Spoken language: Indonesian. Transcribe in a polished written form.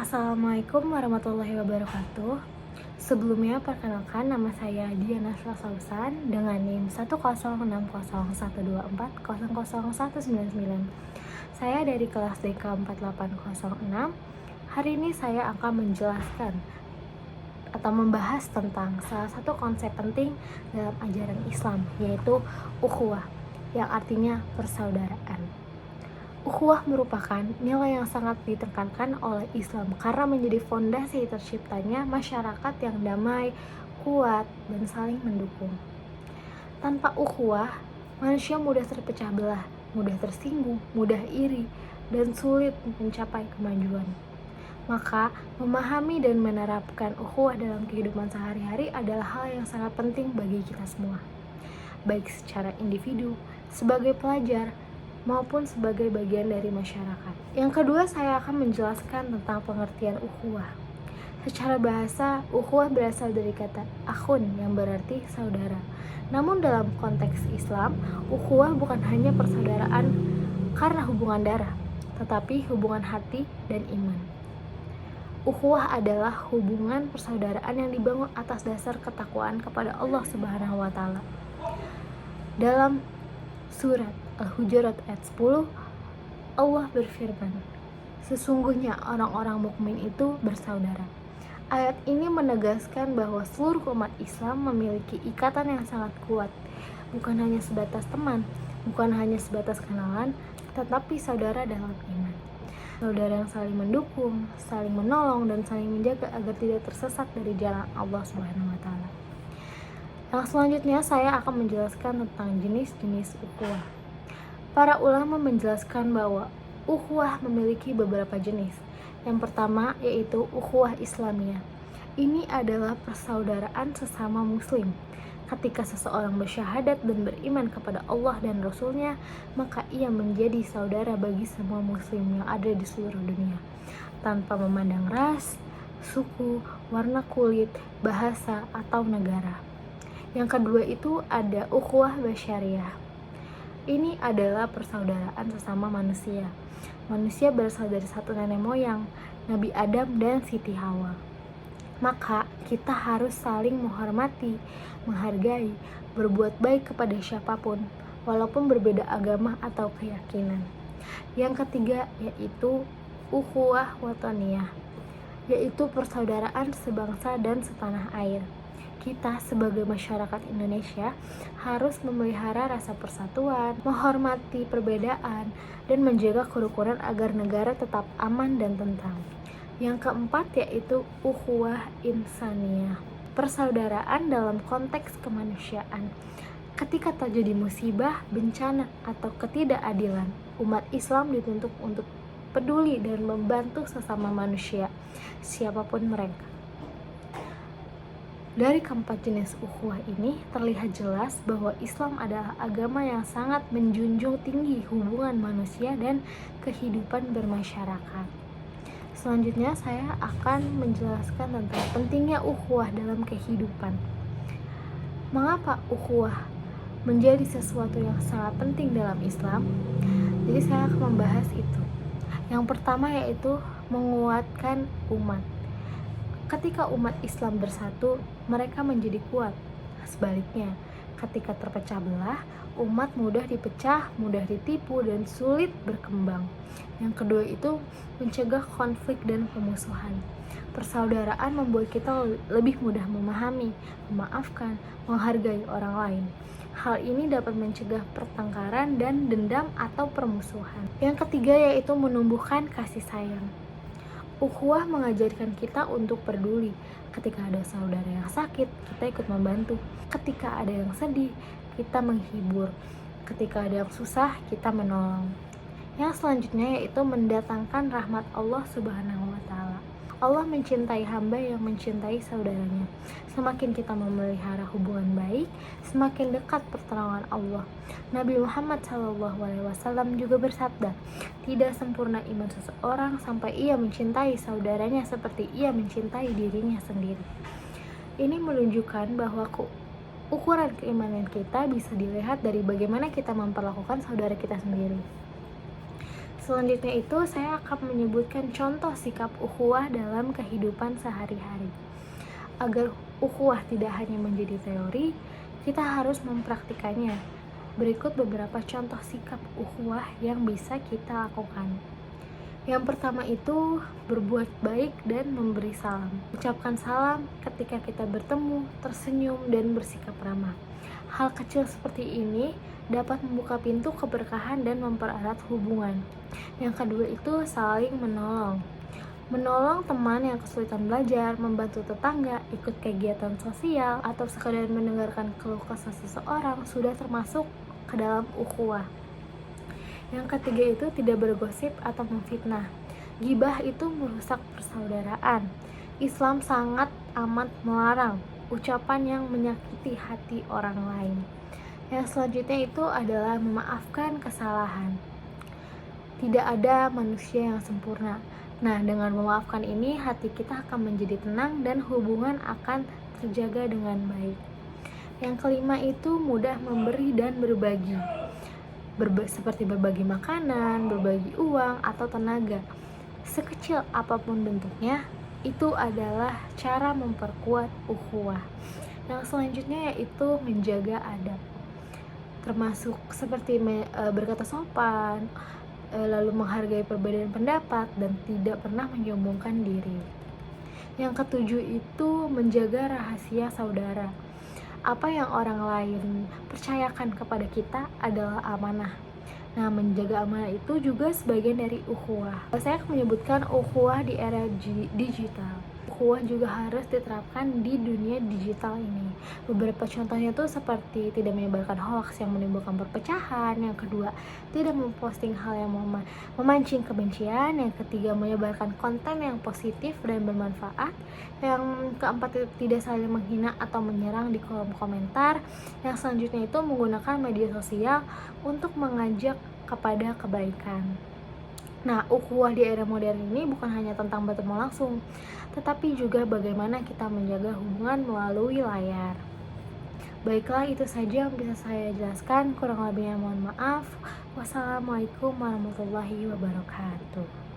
Assalamualaikum warahmatullahi wabarakatuh. Sebelumnya perkenalkan, nama saya Diana Sausan dengan NIM 1060124000199. Saya dari kelas DK 4806. Hari ini saya akan menjelaskan atau membahas tentang salah satu konsep penting dalam ajaran Islam, yaitu ukhuwah, yang artinya persaudaraan. Ukhuwah merupakan nilai yang sangat ditekankan oleh Islam karena menjadi fondasi terciptanya masyarakat yang damai, kuat, dan saling mendukung. Tanpa ukhuwah, manusia mudah terpecah belah, mudah tersinggung, mudah iri, dan sulit mencapai kemajuan. Maka, memahami dan menerapkan ukhuwah dalam kehidupan sehari-hari adalah hal yang sangat penting bagi kita semua, baik secara individu, sebagai pelajar, maupun sebagai bagian dari masyarakat. Yang kedua, saya akan menjelaskan tentang pengertian ukhuwah. Secara bahasa, ukhuwah berasal dari kata akhun yang berarti saudara. Namun dalam konteks Islam, ukhuwah bukan hanya persaudaraan karena hubungan darah, tetapi hubungan hati dan iman. Ukhuwah adalah hubungan persaudaraan yang dibangun atas dasar ketakwaan kepada Allah Subhanahu wa taala. Dalam surat Al-Hujurat ayat 10, Allah berfirman, sesungguhnya orang-orang mukmin itu bersaudara. Ayat ini menegaskan bahwa seluruh umat Islam memiliki ikatan yang sangat kuat, bukan hanya sebatas teman, bukan hanya sebatas kenalan, tetapi saudara dalam iman. Saudara yang saling mendukung, saling menolong, dan saling menjaga agar tidak tersesat dari jalan Allah Subhanahu wa taala. Yang selanjutnya saya akan menjelaskan tentang jenis-jenis ukhuwah. Para ulama menjelaskan bahwa ukhuwah memiliki beberapa jenis. Yang pertama yaitu ukhuwah Islamiyah. Ini adalah persaudaraan sesama muslim. Ketika seseorang bersyahadat dan beriman kepada Allah dan Rasul-Nya, maka ia menjadi saudara bagi semua muslim yang ada di seluruh dunia, tanpa memandang ras, suku, warna kulit, bahasa, atau negara. Yang kedua itu ada ukhuwah basyariah. Ini adalah persaudaraan sesama manusia. Manusia berasal dari satu nenek moyang, Nabi Adam dan Siti Hawa. Maka kita harus saling menghormati, menghargai, berbuat baik kepada siapapun, walaupun berbeda agama atau keyakinan. Yang ketiga yaitu ukhuwah wataniyah, yaitu persaudaraan sebangsa dan setanah air. Kita sebagai masyarakat Indonesia harus memelihara rasa persatuan, menghormati perbedaan, dan menjaga kerukunan agar negara tetap aman dan tentram. Yang keempat yaitu ukhuwah insaniyah, persaudaraan dalam konteks kemanusiaan. Ketika terjadi musibah, bencana, atau ketidakadilan, umat Islam dituntut untuk peduli dan membantu sesama manusia, siapapun mereka. Dari keempat jenis ukhuwah ini terlihat jelas bahwa Islam adalah agama yang sangat menjunjung tinggi hubungan manusia dan kehidupan bermasyarakat. Selanjutnya saya akan menjelaskan tentang pentingnya ukhuwah dalam kehidupan. Mengapa ukhuwah menjadi sesuatu yang sangat penting dalam Islam? Jadi saya akan membahas itu. Yang pertama yaitu menguatkan umat. Ketika umat Islam bersatu, mereka menjadi kuat. Sebaliknya, ketika terpecah belah, umat mudah dipecah, mudah ditipu, dan sulit berkembang. Yang kedua itu mencegah konflik dan pemusuhan. Persaudaraan membuat kita lebih mudah memahami, memaafkan, menghargai orang lain. Hal ini dapat mencegah pertengkaran dan dendam atau permusuhan. Yang ketiga yaitu menumbuhkan kasih sayang. Ukhuwah mengajarkan kita untuk peduli. Ketika ada saudara yang sakit, kita ikut membantu. Ketika ada yang sedih, kita menghibur. Ketika ada yang susah, kita menolong. Yang selanjutnya yaitu mendatangkan rahmat Allah Subhanahu wa taala. Allah mencintai hamba yang mencintai saudaranya. Semakin kita memelihara hubungan baik, semakin dekat pertolongan Allah. Nabi Muhammad SAW juga bersabda, tidak sempurna iman seseorang sampai ia mencintai saudaranya seperti ia mencintai dirinya sendiri. Ini menunjukkan bahwa ukuran keimanan kita bisa dilihat dari bagaimana kita memperlakukan saudara kita sendiri. Selanjutnya itu saya akan menyebutkan contoh sikap ukhuwah dalam kehidupan sehari-hari. Agar ukhuwah tidak hanya menjadi teori, kita harus mempraktikannya. Berikut beberapa contoh sikap ukhuwah yang bisa kita lakukan. Yang pertama itu berbuat baik dan memberi salam. Ucapkan salam ketika kita bertemu, tersenyum, dan bersikap ramah. Hal kecil seperti ini dapat membuka pintu keberkahan dan mempererat hubungan. Yang kedua itu saling menolong. Menolong teman yang kesulitan belajar, membantu tetangga, ikut kegiatan sosial, atau sekadar mendengarkan keluh kesah seseorang sudah termasuk ke dalam ukhuwah. Yang ketiga itu tidak bergosip atau memfitnah. Gibah itu merusak persaudaraan. Islam sangat amat melarang ucapan yang menyakiti hati orang lain. Yang selanjutnya itu adalah memaafkan kesalahan. Tidak ada manusia yang sempurna. Nah, dengan memaafkan ini hati kita akan menjadi tenang dan hubungan akan terjaga dengan baik. Yang kelima itu mudah memberi dan berbagi. Seperti berbagi makanan, berbagi uang, atau tenaga. Sekecil apapun bentuknya, itu adalah cara memperkuat ukhuwah. Yang selanjutnya yaitu menjaga adab, termasuk seperti berkata sopan, lalu menghargai perbedaan pendapat, dan tidak pernah menyombongkan diri. Yang ketujuh itu menjaga rahasia saudara. Apa yang orang lain percayakan kepada kita adalah amanah. Nah, menjaga amanah itu juga sebagian dari ukhuwah. Saya akan menyebutkan ukhuwah di era digital. Ukhuwah juga harus diterapkan di dunia digital ini. Beberapa contohnya tuh seperti tidak menyebarkan hoax yang menimbulkan perpecahan. Yang kedua, tidak memposting hal yang memancing kebencian. Yang ketiga, menyebarkan konten yang positif dan bermanfaat. Yang keempat, itu tidak saling menghina atau menyerang di kolom komentar. Yang selanjutnya itu menggunakan media sosial untuk mengajak kepada kebaikan. Nah, ukhuwah di era modern ini bukan hanya tentang bertemu langsung, tetapi juga bagaimana kita menjaga hubungan melalui layar. Baiklah, itu saja yang bisa saya jelaskan. Kurang lebihnya mohon maaf. Wassalamualaikum warahmatullahi wabarakatuh.